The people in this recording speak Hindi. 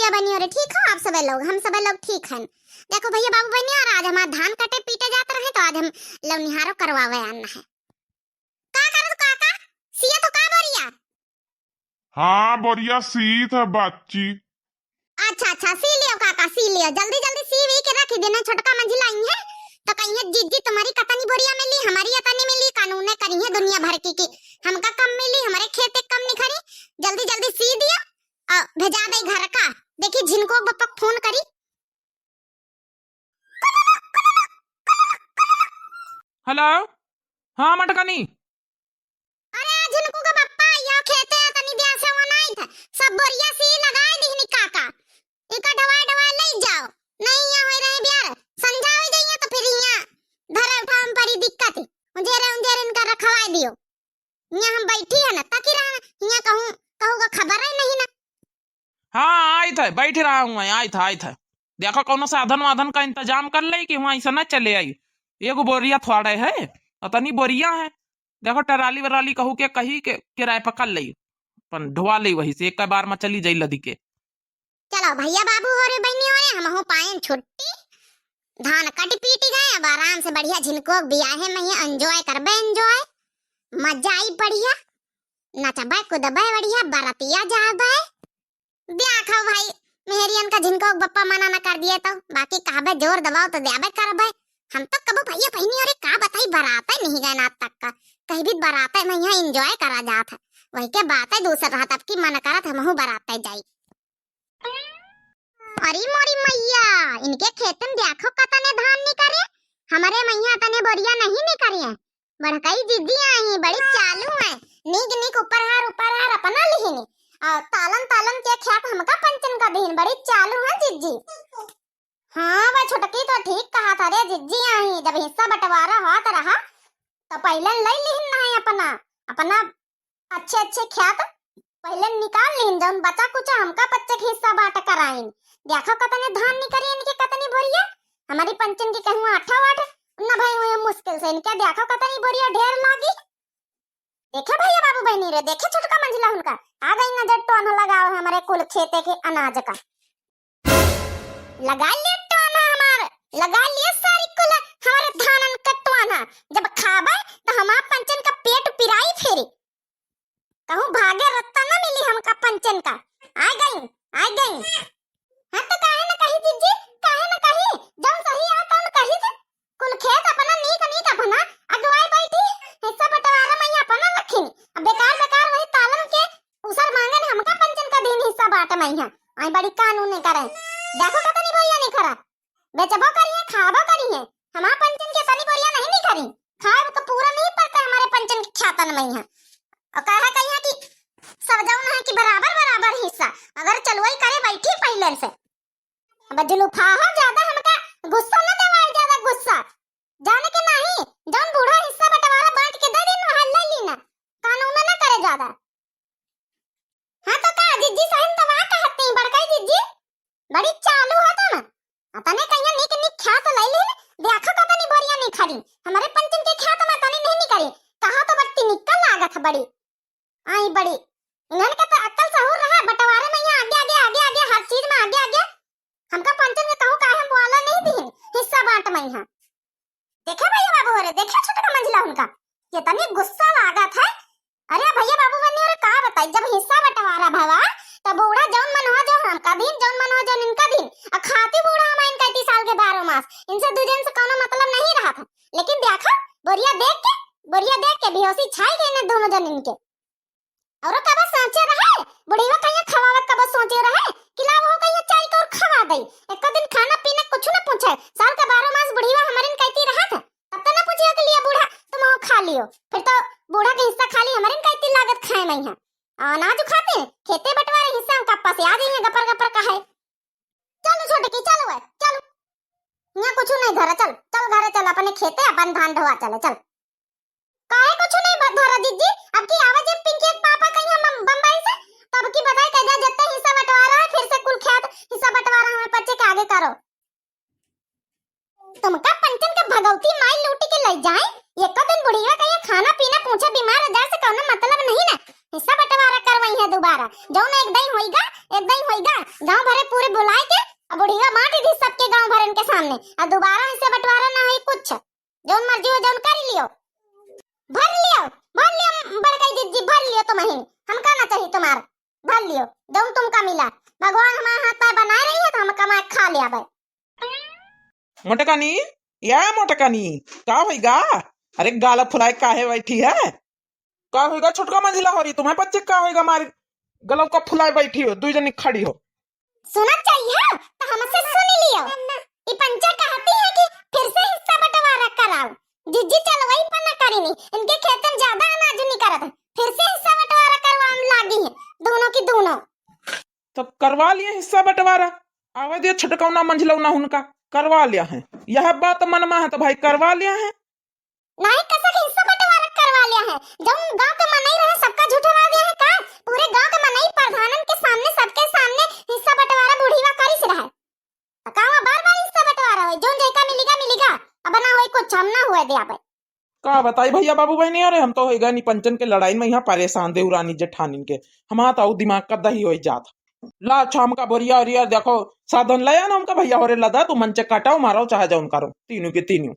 भैया बहनी और ठीक हो आप सब लोग? हम सब लोग ठीक हैं। देखो भैया बाबू बहनी और आज हमारा धान कटे पीटे जाते रहे तो आज हम लवनिहारो करवावे आना है। का करो काका? सिया तो का बोरिया? हाँ बोरिया सीत है बच्ची। अच्छा सी लियो काका, सी लियो जल्दी जल्दी सी वी के रख देना। छोटका मंजिला आई है तो कहीं जीजी तुम्हारी कतनी बोरिया मिली, हमारी अतनी मिली, कानून ने करी है दुनिया भर की हमका कम मिली, हमारे खेते कम निखरी। जल्दी जल्दी सी दिया और भेजा दे घर का। देखी जिनको बप्पा फोन करी। हेलो, हाँ मटकनी। अरे जिनको का बप्पा या खेते तनी दिया से वो नहीं था, सब बोरिया सी लगाए दिहनी काका। इका दवा ले जाओ, नहीं या होई रहे बियार समझा हो जाइए तो फिर यहां धरे उठाम परी दिक्कत है। उंजेरे इनका रखवाई दियो। यहां हम बैठी है ना ताकि रहा यहां कहूंगा खबर है नहीं ना। हाँ आई था, बैठ रहा हूँ, आई था। देखो कौन साधन वाधन का इंतजाम कर ले कि वहाँ ऐसा न चले आई। एगो बोरिया थोड़े है, अतनी बोरिया है। देखो टराली वराली कहू के कही के किराए पर कर ली, अपन ढुआ ली वही से एक बार में चली जाई लदी के। चलो भैया बाबू हो रे बहनी हो रे, हम हो पाए छुट्टी, धान कट पीट गए, अब आराम से बढ़िया जिनको बियाहे में ही एंजॉय करबे, एंजॉय मजा आई बढ़िया, नचबे कूदबे बढ़िया, बरतिया जाबे। देखो भाई मेहरियन का जिनको बप्पा मना न कर दिए तो बाकी कहबे जोर दबाओ तो देबे करबे। हम तो कबो भैया बहनी और का बताई बरात नहीं गए ना तक का, कहीं भी बरात में यहाँ एंजॉय करा जात है, वही के बात है दूसरा रहत अब की मन करत हमहु बरात जाई। अरे मोरी मैया इनके खेत में देखो कतने धान निकरे, हमारे मैया तने बोरिया नहीं निकरी है। बड़कई दीदी आई बड़ी चालू है, नीक ऊपर हार अपना लिहिनी और तालन के खेत हमका पंचन का दिन बड़ी चालू है जिज्जी। हाँ वह छुटकी तो ठीक कहा था रे जिज्जी आई, जब हिस्सा बंटवारा हाथ रहा तो पहले ले लिहिन है अपना अच्छे खेत पहले निकाल लिहिन, जौन बचा कुछ हमका बच्चे के हिस्सा बांट कर आइन। देखो कतने धान निकरी इनके कतनी बोरिया, हमारी पंचन की कहूँ 8 न भाई हुए मुश्किल से इनके देखो कतनी बोरिया ढेर लागी। देखे भैया बाबू बहनी रे, देखे छोटका मंजिला उनका आ गई नजर टोन लगाओ हमारे कुल खेते के अनाज का। लगा लिए टोना हमारे, लगा लिए सारी कुल हमारे धानन का टोना, जब खाबे तो हमार पंचन का पेट पिराई फेरी, कहूँ भागे रत्ता न मिली हमका पंचन का। आ गई हाँ तो काहे न कही जिज्जी, काहे न कही जब सही आता न कही थे कुल खेत अपना नीक अपना अगवाई बैठी हिस्सा बंटवारा में अपना रखी, अब बेकार वही तालन के उसर मांगन हमका पंचन का दिन हिस्सा बांट में है। आई बड़ी कानून नहीं करे, देखो कतनी बोरिया नहीं खरा, बेचबो करिए खाबो करिए, हमार पंचन के तनी बोरिया नहीं निकरी, खाब तो पूरा नहीं पड़ता हमारे पंचन के खातन में है। और कहा कहिया कि सब जौन है कि बराबर हिस्सा अगर चलवाई करे बैठी पहले से। अब जुलूफा हो ज्यादा हमका गुस्सा न देवाई, ज्यादा गुस्सा जाने के नहीं, जौन बूढ़ा हिस्सा बंटवारा बांट के दे दिन वहां ले लीना, कानून न करे ज्यादा। हाँ तो का जिज्जी सहन तवा कहती बड़काई जिज्जी बड़ी चालू है तो ना अतने कहिया नीक ख्यात ले लीन, देखो कतनी बोरिया नहीं खरी हमारे पंचन के ख्यात में तनी नहीं निकली, कहा तो बट्टी निकल लागत बड़ी आई बड़ी इन्हन के तो अक्ल सहूर रहा, बंटवारे में यहाँ आगे हर चीज में आगे हमका पंचन के कहूँ काहे बोला नहीं दी हिस्सा बांट में यहाँ। देखे भैया बाबू रे, देखे छोटका मंजिला उनका कितनी गुस्सा लागत है। अरे भैया बाबू बनी रे का बताई, जब हिस्सा बंटवारा भवा तब बूढ़ा जौन मन हो जो हमका दिन, जौन मन हो जो इनका दिन, और खाती बूढ़ा हम 35 साल के 12 मास, इनसे दूजन से कोनो मतलब नहीं रहा था। लेकिन देखो बोरिया देख के बेहोशी छाई गई ने दोनों जन इनके। और कब सोचे रहे बुढ़ीवा कहिया खवावत, कब सोचे रहे किला वो कहिया चाय को खवा दई, एक दिन खाना पीना कुछ न पूछे, साल का 12 मास बुढ़ीवा हमारे कहती रहा था, तब तो न पूछिया के लिए बूढ़ा तुम हो खा लियो, फिर तो बूढ़ा के हिस्सा खाली हमारे कहती लागत खाए में है अनाज खाते खेते बंटवारे हिस्सा कप्पा से आ गई है गपर कहे। चलो छोटे की चलो है चलो, यहाँ कुछ नहीं धरा, चल घरे चल अपने खेते अपन धान ढोआ चले चल। काहे कुछ नहीं धरा दीदी, अब की आवाज पिंकी पापा कहीं हम बम्बई से, तब की बताई कजा जत्ते हिस्सा बंटवारा है फिर से कुल खेत हिस्सा बंटवारा हमारे बच्चे के आगे करो। तुमका पंचन के भगवती माई लूटी के ले जाए, एक दिन बुढ़िया कहीं खाना पीना पूछे बीमार हजार से कोनो मतलब नहीं ना, हिस्सा बंटवारा करवाई है दोबारा। जौन एक दई होइगा गांव भरे पूरे बुलाए के अब बुढ़िया बांट दी सबके गांव भरन के सामने। और दोबारा हिस्सा बंटवारा ना होई कुछ। जौन मर्जी हो जौन कर लियो। भर लियो बड़काई जिज्जी भर लियो तुम ही। हमका ना चाहिए तुम्हारा। भर लियो जौन तुमका मिला। भगवान हमारा हाथ पैर बनाए रही है तो हम कमा के खा लिया भाई। मोटकानी या मोटकानी का होइगा? अरे गाला फुलाए काहे बैठी है? का होइगा छोटका मंजिला हो रही तुम्हें बच्चे का होइगा? मारी गलों का फुलाए बैठी हो, दू जनी खड़ी हो। सुना चाहिए तो हमसे सुन लियो। ई पंचा कहती है कि फिर से हिस्सा बंटवारा कराओ। जिज्जी चलवाई पर ना करी नहीं। इनके खेत में ज्यादा अनाज नहीं करत है। फिर से हिस्सा बंटवारा करवाने लागी है दोनों की दोनों। तो करवा लिए हिस्सा बंटवारा। आवे दिया छटकौना मंझलौना हुनका करवा लिया है। यह बात मन में है तो भाई करवा लिया है। नहीं कसक हिस्सा बंटवारा करवा लिया है। जब गांव के मनई रहे सबका झूठा दिया है का? पूरे गांव के मनई प्रधानन के सामने सबके सामने हिस्सा बंटवारा बुढ़ीवा करिस रहा है। कावा बार-बार हिस्सा बंटवारा होई। जोन जैका मिलेगा अब ना होई कुछ हम ना हुए दे आबे। का बताई भैया बाबू भाई नहीं। अरे हम तो होइगा नी पंचन के लड़ाई में यहाँ परेशान देवरानी जेठानी के। हमारा तो दिमाग का दही हो जात। ला शाम का बोरिया और यार देखो साधन लाया ना उनका भैया हो रे लदा तू मंचे काटाओ मारो चाहे जाओ उनका तीनों के तीनों।